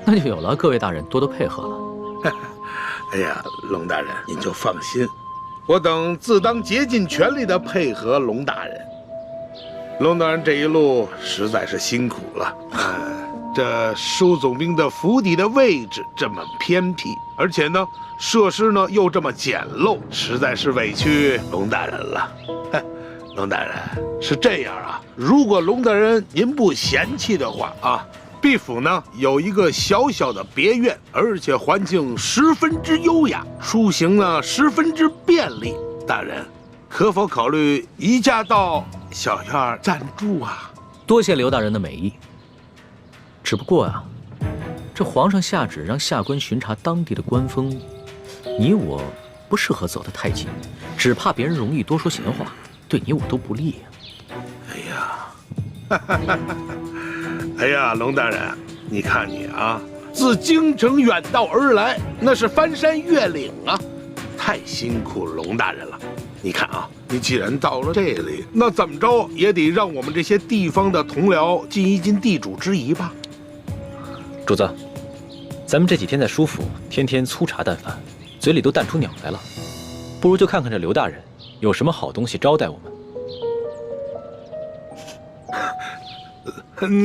那就有了各位大人多多配合了。哎呀，龙大人您就放心，我等自当竭尽全力的配合龙大人。龙大人这一路实在是辛苦了。这舒总兵的府邸的位置这么偏僻，而且呢，设施呢又这么简陋，实在是委屈龙大人了。龙大人是这样啊，如果龙大人您不嫌弃的话啊，毕府呢有一个小小的别院，而且环境十分之优雅，出行呢十分之便利。大人可否考虑移驾到小院暂住啊？多谢刘大人的美意。只不过啊，这皇上下旨让下官巡查当地的官风，你我不适合走得太近，只怕别人容易多说闲话，对你我都不利呀。哎呀，龙大人，你看你啊，自京城远道而来，那是翻山越岭啊，太辛苦龙大人了。你看啊，你既然到了这里，那怎么着也得让我们这些地方的同僚尽一尽地主之谊吧。主子，咱们这几天在舒府，天天粗茶淡饭，嘴里都淡出鸟来了，不如就看看这刘大人有什么好东西招待我们。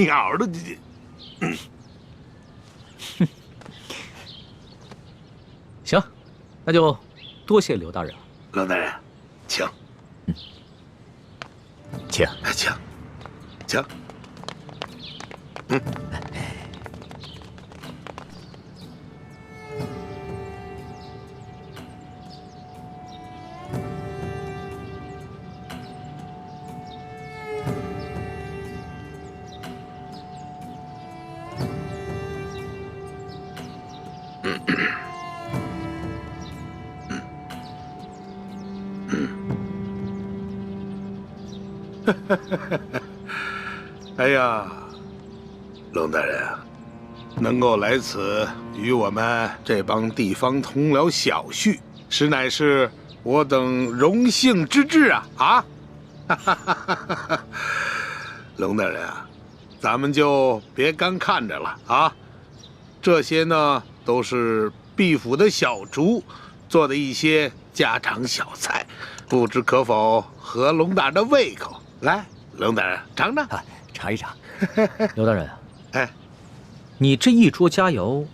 鸟的，行，那就多谢刘大人了。刘大人，请，请，请。哎呀，龙大人啊，能够来此与我们这帮地方同僚小叙，实乃是我等荣幸之至啊！龙大人啊，咱们就别干看着了啊！这些呢，都是毕府的小厨做的一些家常小菜，不知可否合龙大人的胃口？来，龙大人尝尝，尝一尝。刘大人，哎，你这一桌佳肴，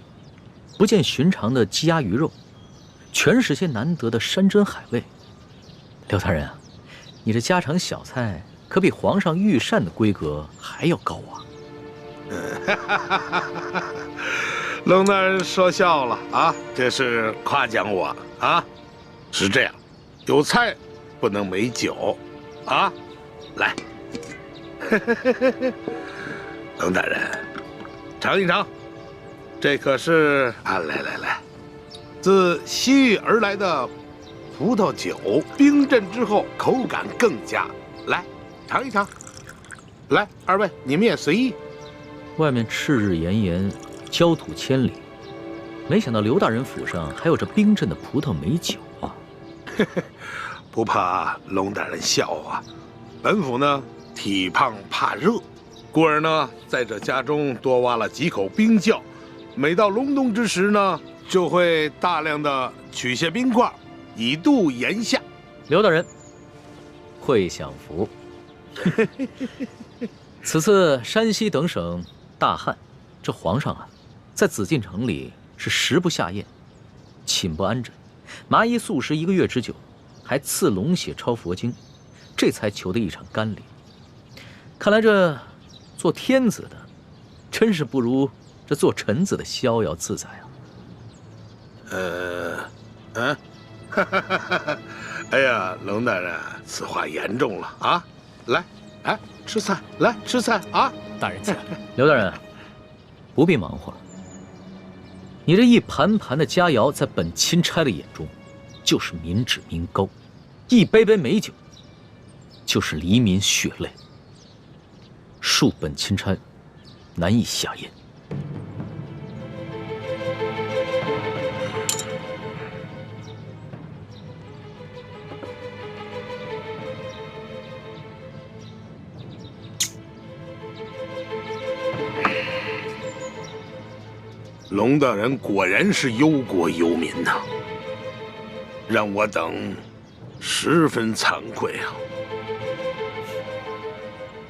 不见寻常的鸡鸭鱼肉，全是些难得的山珍海味。刘大人啊，你这家常小菜可比皇上御膳的规格还要高啊！龙大人说笑了啊，这是夸奖我啊。是这样，有菜不能没酒啊。来，龙大人，尝一尝，这可是啊，来，自西域而来的葡萄酒，冰镇之后口感更佳。来，尝一尝。来，二位你们也随意。外面赤日炎炎，焦土千里，没想到刘大人府上还有这冰镇的葡萄美酒啊！不怕龙大人笑话，本府呢体胖怕热，故而呢在这家中多挖了几口冰窖，每到隆冬之时呢，就会大量的取些冰块，以度炎夏。刘大人，会享福。此次山西等省大旱，这皇上啊，在紫禁城里是食不下咽，寝不安枕，麻衣素食1个月之久，还赐龙血抄佛经，这才求得一场甘霖。看来这做天子的，真是不如这做臣子的逍遥自在啊！哎呀，龙大人，此话严重了啊！来，哎，吃菜，来吃菜啊！大人请。刘大人，不必忙活了。你这一盘盘的佳肴，在本钦差的眼中，就是民脂民膏；一杯杯美酒，就是黎民血泪。恕本钦差难以下咽。龙大人果然是忧国忧民呐，让我等十分惭愧啊！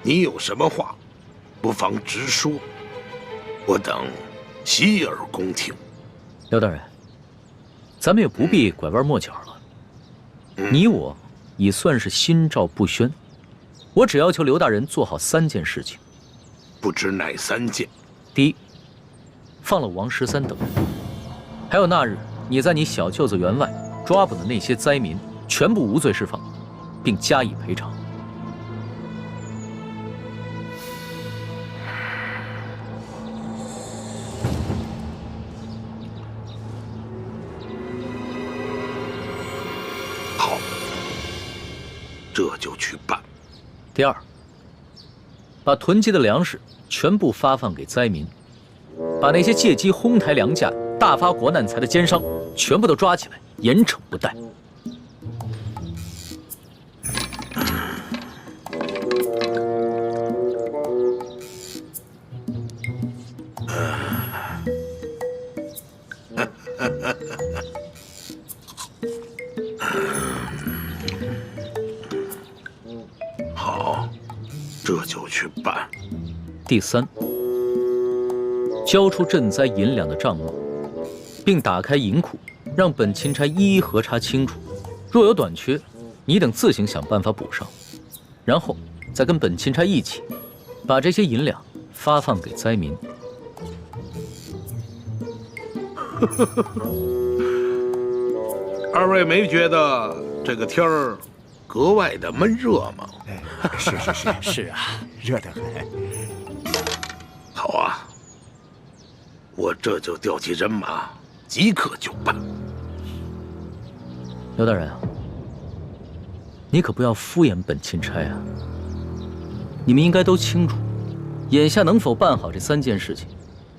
你有什么话，不妨直说，我等洗耳恭听。刘大人，咱们也不必拐弯抹角了。你我已算是心照不宣，我只要求刘大人做好3件事情。不知哪3件？第一，放了王13等人，还有那日你在你小舅子员外抓捕的那些灾民，全部无罪释放，并加以赔偿。好，这就去办。第二，把囤积的粮食全部发放给灾民。把那些借机哄抬粮价、大发国难财的奸商全部都抓起来，严惩不贷。好，这就去办。第三，交出赈灾银两的账目，并打开银库，让本钦差一一核查清楚。若有短缺，你等自行想办法补上，然后再跟本钦差一起，把这些银两发放给灾民。二位没觉得这个天儿格外的闷热吗？是啊，热得很。好啊，我这就调集人马，即刻就办。刘大人啊，你可不要敷衍本钦差啊！你们应该都清楚，眼下能否办好这3件事情，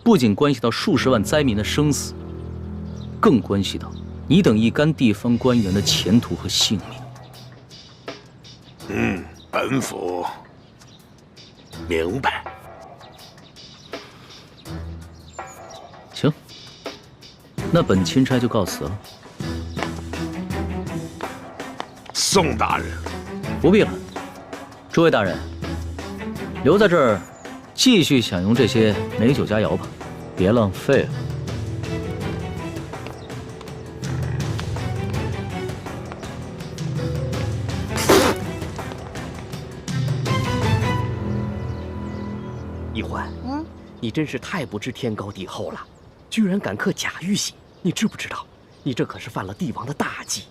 不仅关系到数十万灾民的生死，更关系到你等一干地方官员的前途和性命。本府明白。行，那本钦差就告辞了。宋大人，不必了。诸位大人，留在这儿，继续享用这些美酒佳肴吧，别浪费了。一欢，你真是太不知天高地厚了，居然敢刻假玉玺！你知不知道，你这可是犯了帝王的大忌。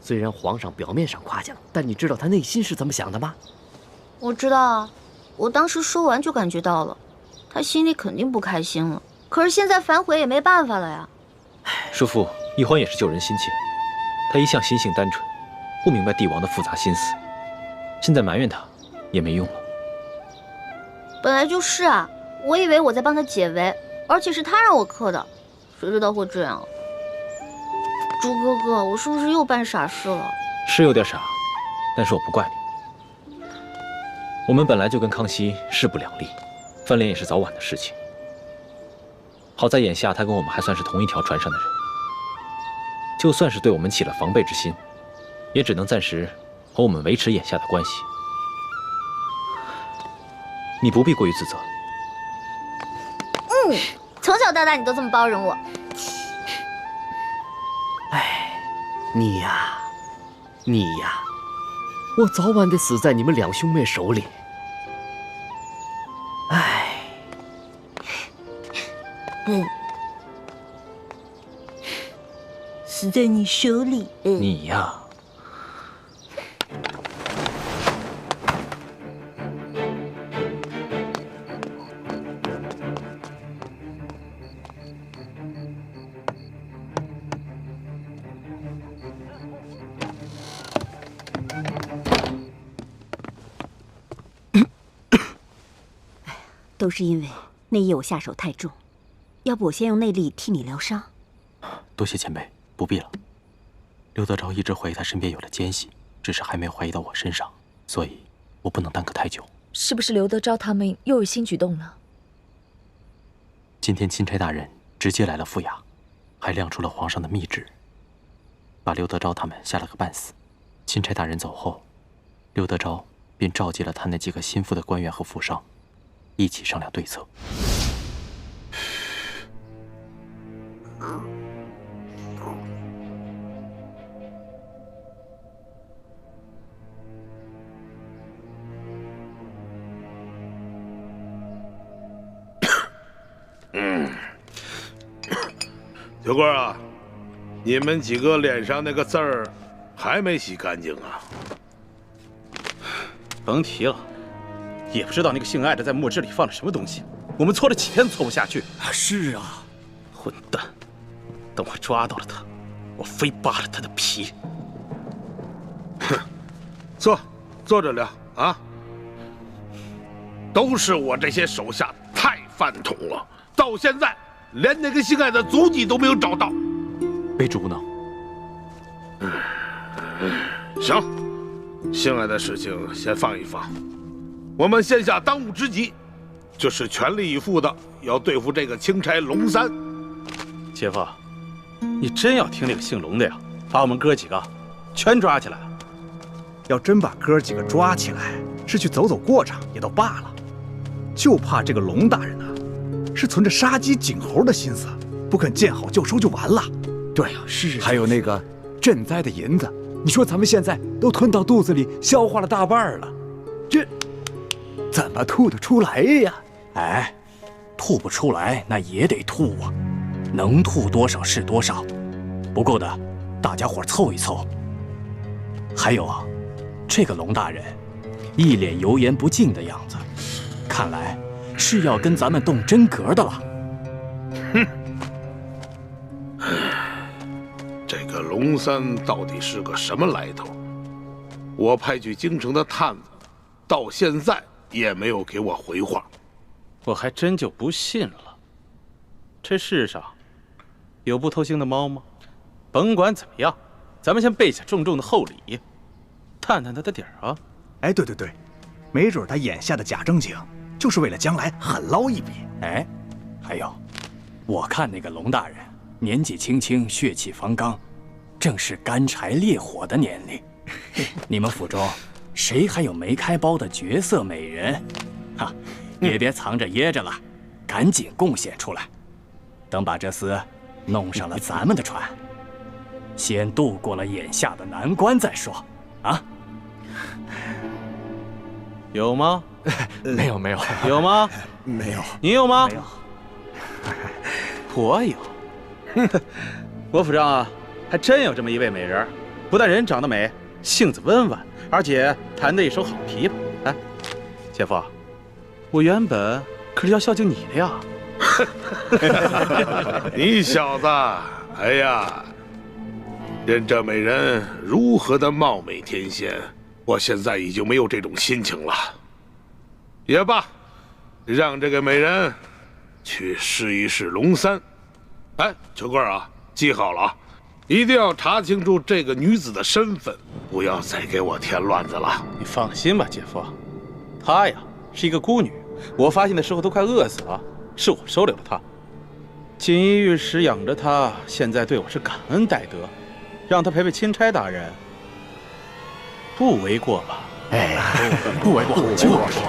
虽然皇上表面上夸奖，但你知道他内心是怎么想的吗？我知道啊，我当时说完就感觉到了，他心里肯定不开心了。可是现在反悔也没办法了呀。叔父，一欢也是救人心切，他一向心性单纯，不明白帝王的复杂心思，现在埋怨他也没用了。本来就是啊，我以为我在帮他解围，而且是他让我刻的，谁知道会这样。朱哥哥，我是不是又办傻事了？是有点傻，但是我不怪你。我们本来就跟康熙势不两立，翻脸也是早晚的事情。好在眼下他跟我们还算是同一条船上的人，就算是对我们起了防备之心，也只能暂时和我们维持眼下的关系。你不必过于自责。从小到大你都这么包容我。哎，你呀，你呀，我早晚得死在你们两兄妹手里。唉，死在你手里。你呀，都是因为那夜我下手太重，要不我先用内力替你疗伤。多谢前辈，不必了。刘德昭一直怀疑他身边有了奸细，只是还没有怀疑到我身上，所以我不能耽搁太久。是不是刘德昭他们又有新举动了？今天钦差大人直接来了府衙，还亮出了皇上的密旨，把刘德昭他们吓了个半死。钦差大人走后，刘德昭便召集了他那几个心腹的官员和府商，一起商量对策。小官啊，你们几个脸上那个字儿还没洗干净啊？甭提了，也不知道那个姓艾的在墨汁里放了什么东西，我们搓了几天都搓不下去。是啊，混蛋！等我抓到了他，我非扒了他的皮。哼，坐着聊啊！都是我这些手下太饭桶了，到现在连那个姓艾的足迹都没有找到。卑职无能。行，姓艾的事情先放一放，我们现下当务之急就是全力以赴的要对付这个钦差龙三。姐夫，你真要听那个姓龙的呀，把我们哥几个全抓起来？要真把哥几个抓起来，是去走走过场也都罢了，就怕这个龙大人是存着杀鸡儆猴的心思，不肯见好就收就完了。对呀，是。还有那个赈灾的银子，你说咱们现在都吞到肚子里，消化了大半了，这怎么吐得出来呀？哎，吐不出来那也得吐啊，能吐多少是多少，不够的大家伙凑一凑。还有啊，这个龙大人一脸油盐不进的样子，看来是要跟咱们动真格的了。哼，这个龙三到底是个什么来头？我派去京城的探子，到现在也没有给我回话。我还真就不信了。这世上有不偷腥的猫吗？甭管怎么样，咱们先备下重重的厚礼，探探他的底儿啊！哎，对，没准他眼下的假正经，就是为了将来狠捞一笔。哎，还有，我看那个龙大人年纪轻轻，血气方刚，正是干柴烈火的年龄。你们府中谁还有没开包的绝色美人？哈，也别藏着掖着了，赶紧贡献出来。等把这厮弄上了咱们的船，先渡过了眼下的难关再说。啊？有吗？没有。有吗？没有。你有吗？没有。我有。我府上啊，还真有这么一位美人，不但人长得美，性子温婉，而且弹得一手好琵琶。哎，姐夫，我原本可是要孝敬你的呀。你小子，哎呀，任这美人如何的貌美天仙，我现在已经没有这种心情了。也罢，让这个美人去试一试龙三。哎，秋官啊，记好了啊，一定要查清楚这个女子的身份，不要再给我添乱子了。你放心吧，姐夫，她呀是一个孤女，我发现的时候都快饿死了，是我收留了她。锦衣玉食养着她，现在对我是感恩戴德，让她陪陪钦差大人，不为过吧？哎，不为过，就是。